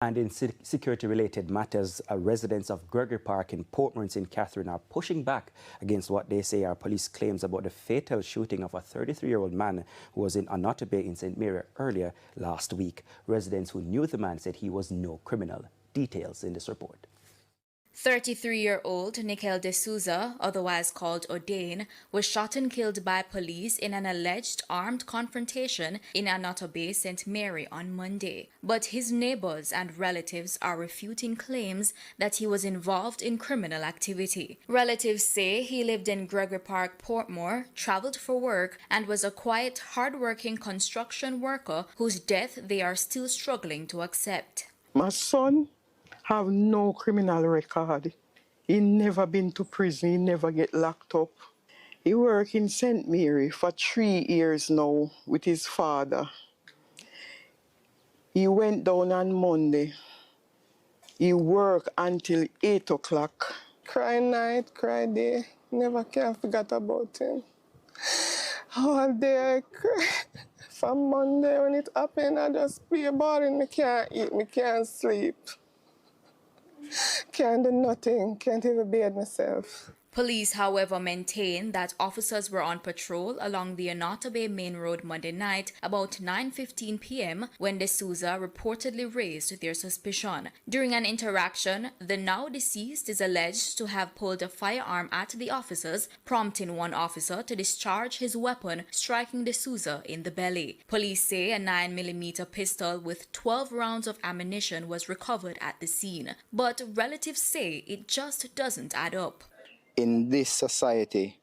And in security-related matters, residents of Gregory Park in Portmore in St. Catherine are pushing back against what they say are police claims about the fatal shooting of a 33-year-old man who was in Onotobe in St. Mary earlier last week. Residents who knew the man said he was no criminal. Details in this report. 33-year-old Nikhil D'Souza, otherwise called O'Dane, was shot and killed by police in an alleged armed confrontation in Onotobe, St. Mary on Monday. But his neighbors and relatives are refuting claims that he was involved in criminal activity. Relatives say he lived in Gregory Park, Portmore, traveled for work, and was a quiet, hard-working construction worker whose death they are still struggling to accept. My son have no criminal record. He never been to prison, he never get locked up. He work in St. Mary for 3 years now with his father. He went down on Monday. He worked until 8 o'clock. Cry night, cry day, never can forget about him. All day I cry. From Monday when it happened, I just be about it. I can't eat, I can't sleep. Can't do nothing, can't even bathe myself. Police, however, maintain that officers were on patrol along the Onotobe Main Road Monday night about 9:15 p.m. when D'Souza reportedly raised their suspicion. During an interaction, the now deceased is alleged to have pulled a firearm at the officers, prompting one officer to discharge his weapon, striking D'Souza in the belly. Police say a 9mm pistol with 12 rounds of ammunition was recovered at the scene, but relatives say it just doesn't add up. In this society,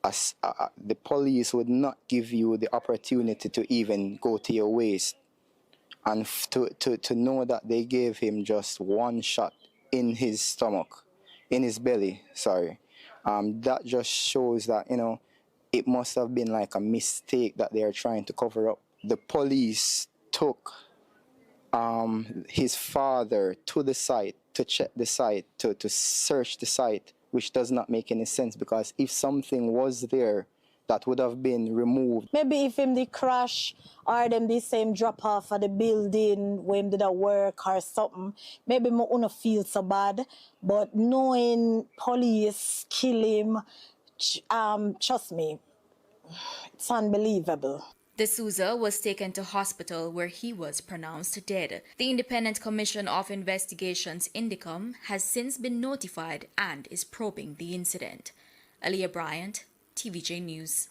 the police would not give you the opportunity to even go to your waist. And to know that they gave him just one shot in his stomach, in his belly, sorry, that just shows that, you know, it must have been like a mistake that they are trying to cover up. The police took his father to the site, to check the site, to search the site, which does not make any sense, because if something was there, that would have been removed. Maybe if him did crash or them the same drop off at the building when him did a work or something, maybe I wouldn't feel so bad. But knowing police kill him, trust me, it's unbelievable. D'Souza was taken to hospital where he was pronounced dead. The Independent Commission of Investigations, INDICOM, has since been notified and is probing the incident. Aliyah Bryant, TVJ News.